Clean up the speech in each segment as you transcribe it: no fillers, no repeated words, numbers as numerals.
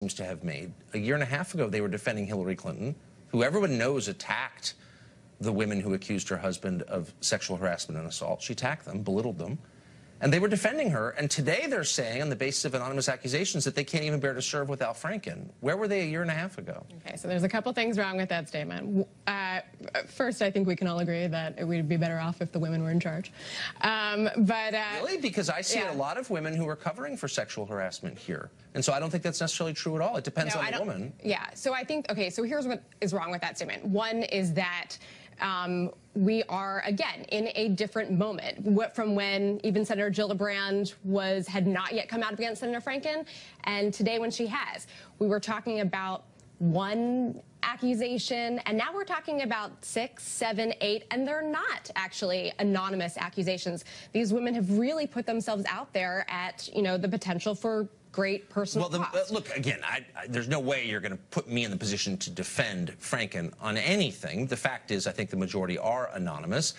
seems to have made. A year and a half ago, they were defending Hillary Clinton, who everyone knows attacked the women who accused her husband of sexual harassment and assault. She attacked them, belittled them, and they were defending her. And today they're saying, on the basis of anonymous accusations, that they can't even bear to serve with Al Franken. Where were they a year and a half ago? Okay, so there's a couple things wrong with that statement. First, I think we can all agree that we'd be better off if the women were in charge. Really? Because I see a lot of women who are covering for sexual harassment here. And so I don't think that's necessarily true at all. It depends on the woman. Yeah, so I think, okay, so here's what is wrong with that statement. One is that we are, again, in a different moment from when even Senator Gillibrand had not yet come out against Senator Franken, and today when she has. We were talking about one accusation, and now we're talking about 6, 7, 8, and they're not actually anonymous accusations. These women have really put themselves out there at, you know, the potential for great personal cost. Look, again, there's no way you're going to put me in the position to defend Franken on anything. The fact is, I think the majority are anonymous.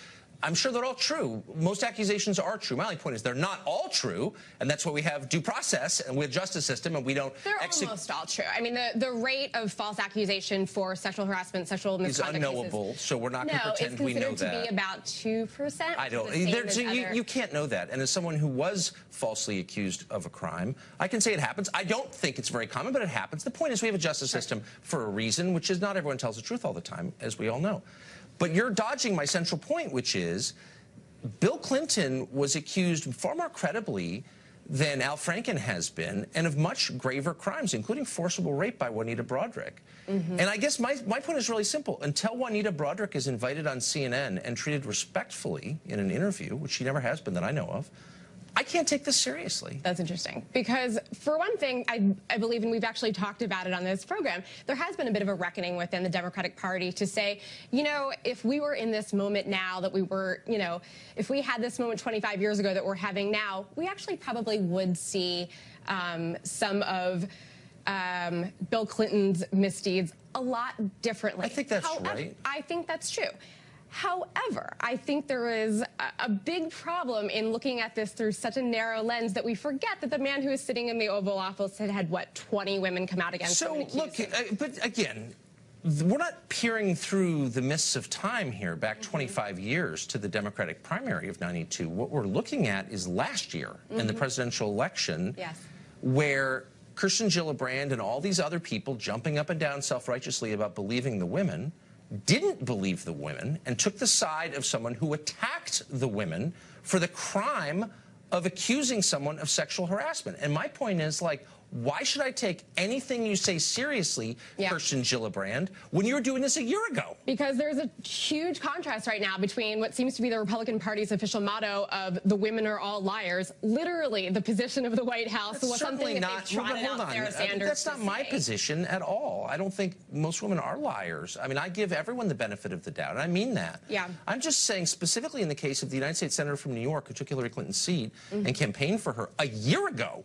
I'm sure they're all true. Most accusations are true. My only point is they're not all true, and that's why we have due process and we have justice system, and we don't. They're almost all true. I mean, the rate of false accusation for sexual harassment, sexual misconduct is unknowable. So we're not going to pretend we know that. No, it's considered to be about 2%. I don't. You can't know that. And as someone who was falsely accused of a crime, I can say it happens. I don't think it's very common, but it happens. The point is we have a justice system for a reason, which is not everyone tells the truth all the time, as we all know. But you're dodging my central point, which is Bill Clinton was accused far more credibly than Al Franken has been, and of much graver crimes, including forcible rape by Juanita Broderick. And I guess my point is really simple. Until Juanita Broderick is invited on CNN and treated respectfully in an interview, which she never has been that I know of, I can't take this seriously. That's interesting. Because, for one thing, I believe, and we've actually talked about it on this program, there has been a bit of a reckoning within the Democratic Party to say, you know, if we were in this moment now that we were, you know, if we had this moment 25 years ago that we're having now, we actually probably would see some of Bill Clinton's misdeeds a lot differently. I think that's right. I think that's true. However, I think there is a big problem in looking at this through such a narrow lens that we forget that the man who is sitting in the Oval Office had what, 20 women come out against him. So, look, but again, we're not peering through the mists of time here, back 25 years to the Democratic primary of '92. What we're looking at is last year in the presidential election, where Kirsten Gillibrand and all these other people jumping up and down self-righteously about believing the women didn't believe the women and took the side of someone who attacked the women for the crime of accusing someone of sexual harassment. And my point is, like, why should I take anything you say seriously, Kirsten Gillibrand, when you were doing this a year ago? Because there's a huge contrast right now between what seems to be the Republican Party's official motto of the women are all liars, literally the position of the White House was something that they've trotted out Sarah Sanders. That's not my position at all. I don't think most women are liars. I mean, I give everyone the benefit of the doubt, and I mean that. I'm just saying, specifically in the case of the United States Senator from New York who took Hillary Clinton's seat and campaigned for her a year ago.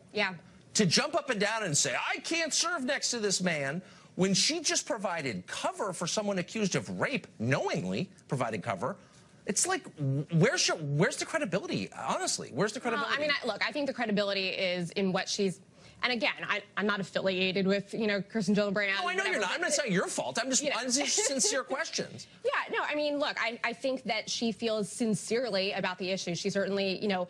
To jump up and down and say, I can't serve next to this man, when she just provided cover for someone accused of rape, knowingly provided cover. It's like, where's the credibility, honestly? Where's the credibility? Well, I mean, look, I think the credibility is in what she's... And again, I'm not affiliated with, you know, Kirsten Gillibrand. No, I know you're not. I'm not saying your fault. I'm just sincere questions. Yeah, no, I mean, look, I think that she feels sincerely about the issue. She certainly, you know,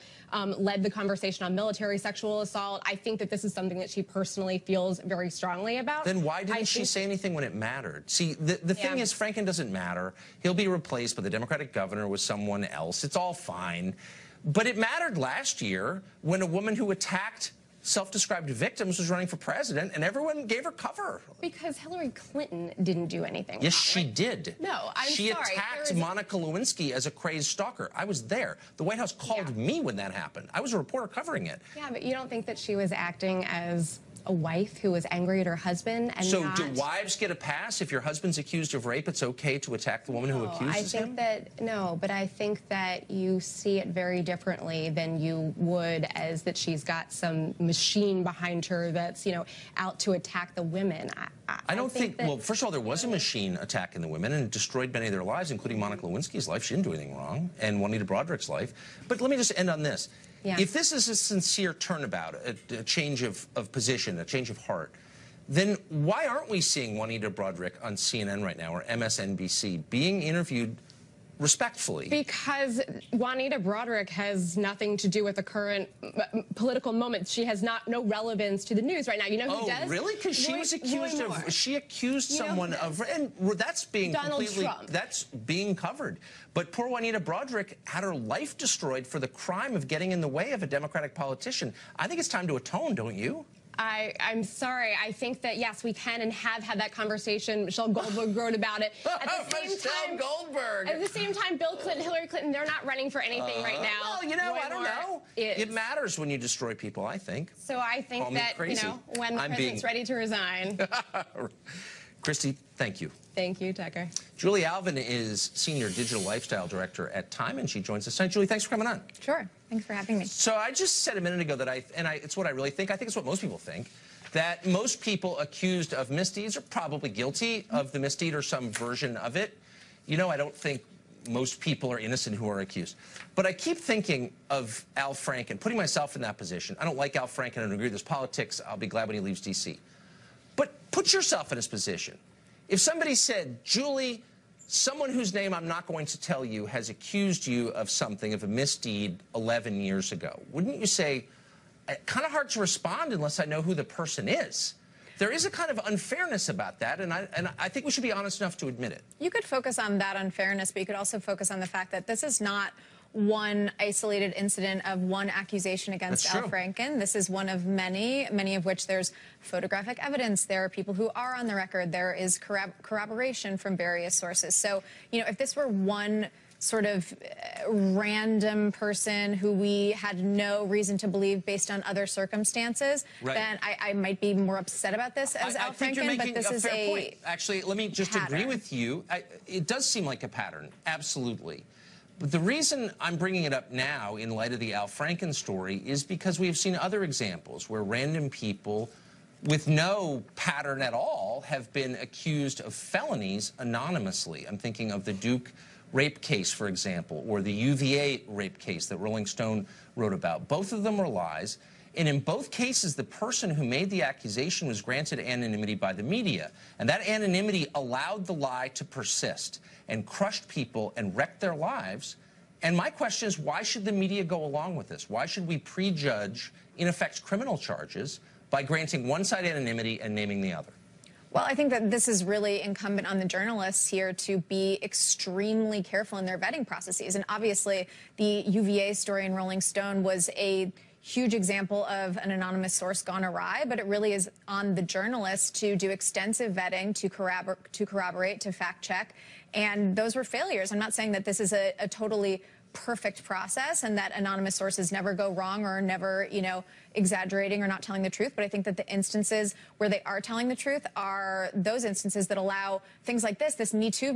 led the conversation on military sexual assault. I think that this is something that she personally feels very strongly about. Then why didn't she say anything when it mattered? See, the thing is, Franken doesn't matter. He'll be replaced by the Democratic governor with someone else. It's all fine. But it mattered last year when a woman who attacked self-described victims was running for president, and everyone gave her cover. Because Hillary Clinton didn't do anything. Yes, she did. No, I'm sorry. She attacked Monica Lewinsky as a crazed stalker. I was there. The White House called me when that happened. I was a reporter covering it. Yeah, but you don't think that she was acting as a wife who was angry at her husband and so do wives get a pass? If your husband's accused of rape, it's okay to attack the woman who accuses him? But I think that you see it very differently than you would as that she's got some machine behind her that's, you know, out to attack the women. I don't think well, first of all, there was a machine attacking the women and destroyed many of their lives, including Monica Lewinsky's life. She didn't do anything wrong, and Juanita Broderick's life. But let me just end on this. If this is a sincere turnabout, a change of position, a change of heart, then why aren't we seeing Juanita Broaddrick on CNN right now or MSNBC being interviewed respectfully? Because Juanita Broaddrick has nothing to do with the current political moment. She has no relevance to the news right now. You know who does? Oh, really? Because she was accused of, she accused someone of, and that's being that's being covered. But poor Juanita Broaddrick had her life destroyed for the crime of getting in the way of a Democratic politician. I think it's time to atone, don't you? I'm sorry. I think that, yes, we can and have had that conversation. Michelle Goldberg wrote about it. At the same time, Bill Clinton, Hillary Clinton, they're not running for anything right now. Well, you know, I don't know. It matters when you destroy people, I think. So I think that, you know, when the president's ready to resign. Christy, thank you. Thank you, Tucker. Julie Alvin is Senior Digital Lifestyle Director at Time, and she joins us tonight. Julie, thanks for coming on. Sure. Thanks for having me. So I just said a minute ago that it's what I really think. I think it's what most people think, that most people accused of misdeeds are probably guilty of the misdeed or some version of it. You know, I don't think most people are innocent who are accused. But I keep thinking of Al Franken, putting myself in that position. I don't like Al Franken. I don't agree with his politics. I'll be glad when he leaves D.C. But put yourself in his position. If somebody said, Julie, someone whose name I'm not going to tell you has accused you of something, of a misdeed 11 years ago, wouldn't you say, kind of hard to respond unless I know who the person is? There is a kind of unfairness about that, and I think we should be honest enough to admit it. You could focus on that unfairness, but you could also focus on the fact that this is not one isolated incident of one accusation against Al Franken. This is one of many, many of which there's photographic evidence. There are people who are on the record. There is corroboration from various sources. So, you know, if this were one sort of random person who we had no reason to believe based on other circumstances, then I might be more upset about this as Al Franken, but this is a point. Actually, let me just agree with you. It does seem like a pattern, absolutely. But the reason I'm bringing it up now in light of the Al Franken story is because we have seen other examples where random people with no pattern at all have been accused of felonies anonymously. I'm thinking of the Duke rape case, for example, or the UVA rape case that Rolling Stone wrote about. Both of them were lies. And in both cases, the person who made the accusation was granted anonymity by the media. And that anonymity allowed the lie to persist and crushed people and wrecked their lives. And my question is, why should the media go along with this? Why should we prejudge, in effect, criminal charges by granting one side anonymity and naming the other? Well, I think that this is really incumbent on the journalists here to be extremely careful in their vetting processes. And obviously, the UVA story in Rolling Stone was a huge example of an anonymous source gone awry, but it really is on the journalists to do extensive vetting, to corroborate, to fact check, and those were failures. I'm not saying that this is a totally perfect process and that anonymous sources never go wrong or never, you know, exaggerating or not telling the truth, but I think that the instances where they are telling the truth are those instances that allow things like this Me Too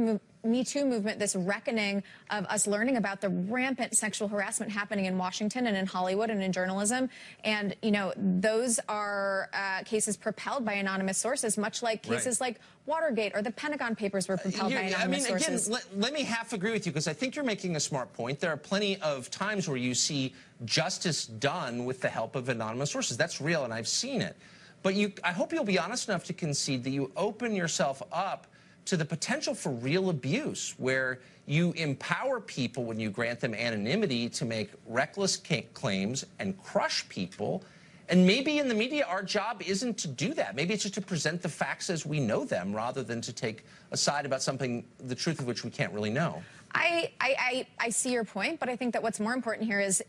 movement, this reckoning of us learning about the rampant sexual harassment happening in Washington and in Hollywood and in journalism. And, you know, those are cases propelled by anonymous sources, much like cases like Watergate or the Pentagon Papers were propelled by anonymous sources. Again, let me half agree with you, because I think you're making a smart point. There are plenty of times where you see justice done with the help of anonymous sources. That's real, and I've seen it. But I hope you'll be honest enough to concede that you open yourself up to the potential for real abuse, where you empower people when you grant them anonymity to make reckless claims and crush people. And maybe in the media, our job isn't to do that. Maybe it's just to present the facts as we know them, rather than to take a side about something, the truth of which we can't really know. I see your point, but I think that what's more important here is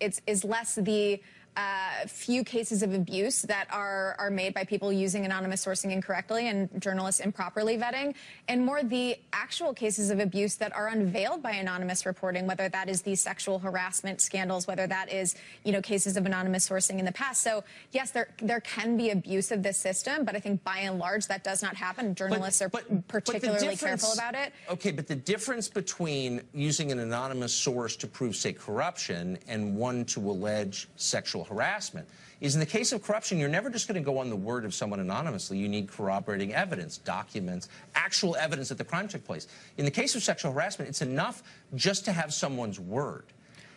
less the few cases of abuse that are made by people using anonymous sourcing incorrectly and journalists improperly vetting, and more the actual cases of abuse that are unveiled by anonymous reporting, whether that is these sexual harassment scandals, whether that is, you know, cases of anonymous sourcing in the past. So yes, there can be abuse of this system, but I think by and large that does not happen. Journalists are particularly careful about it. Okay, but the difference between using an anonymous source to prove, say, corruption and one to allege sexual harassment is, in the case of corruption, you're never just going to go on the word of someone anonymously. You need corroborating evidence, documents, actual evidence that the crime took place. In the case of sexual harassment, it's enough just to have someone's word.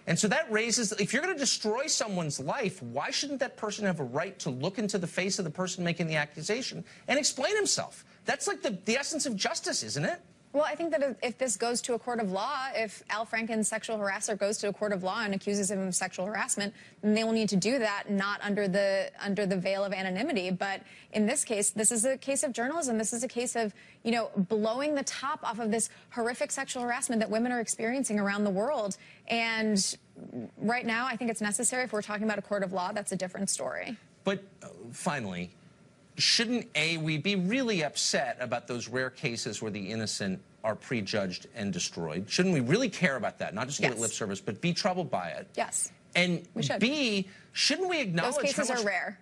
And so that raises, if you're going to destroy someone's life, why shouldn't that person have a right to look into the face of the person making the accusation and explain himself? That's like the essence of justice, isn't it? Well, I think that if this goes to a court of law, if Al Franken's sexual harasser goes to a court of law and accuses him of sexual harassment, then they will need to do that, not under the veil of anonymity. But in this case, this is a case of journalism. This is a case of, you know, blowing the top off of this horrific sexual harassment that women are experiencing around the world. And right now, I think it's necessary. If we're talking about a court of law, that's a different story. But finally, shouldn't we be really upset about those rare cases where the innocent are prejudged and destroyed? Shouldn't we really care about that? Not just give it lip service, but be troubled by it? Yes. And B, shouldn't we acknowledge those cases are rare?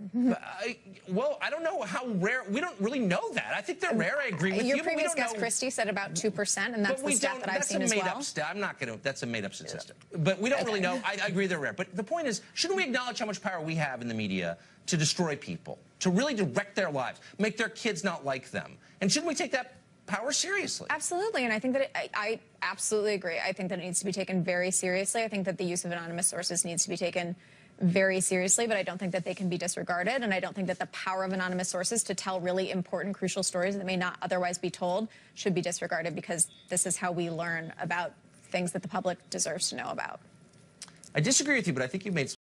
Well, I don't know how rare. We don't really know that. I think they're rare. I agree with you. Your previous guest, Christie, said about 2%, and that's the stat that I've seen as well. I'm not going to. That's a made-up statistic. But we don't really know. I agree they're rare. But the point is, shouldn't we acknowledge how much power we have in the media to destroy people, to really direct their lives, make their kids not like them? And shouldn't we take that power seriously? Absolutely, and I think that I absolutely agree. I think that it needs to be taken very seriously. I think that the use of anonymous sources needs to be taken very seriously, but I don't think that they can be disregarded, and I don't think that the power of anonymous sources to tell really important, crucial stories that may not otherwise be told should be disregarded, because this is how we learn about things that the public deserves to know about. I disagree with you, but I think you've made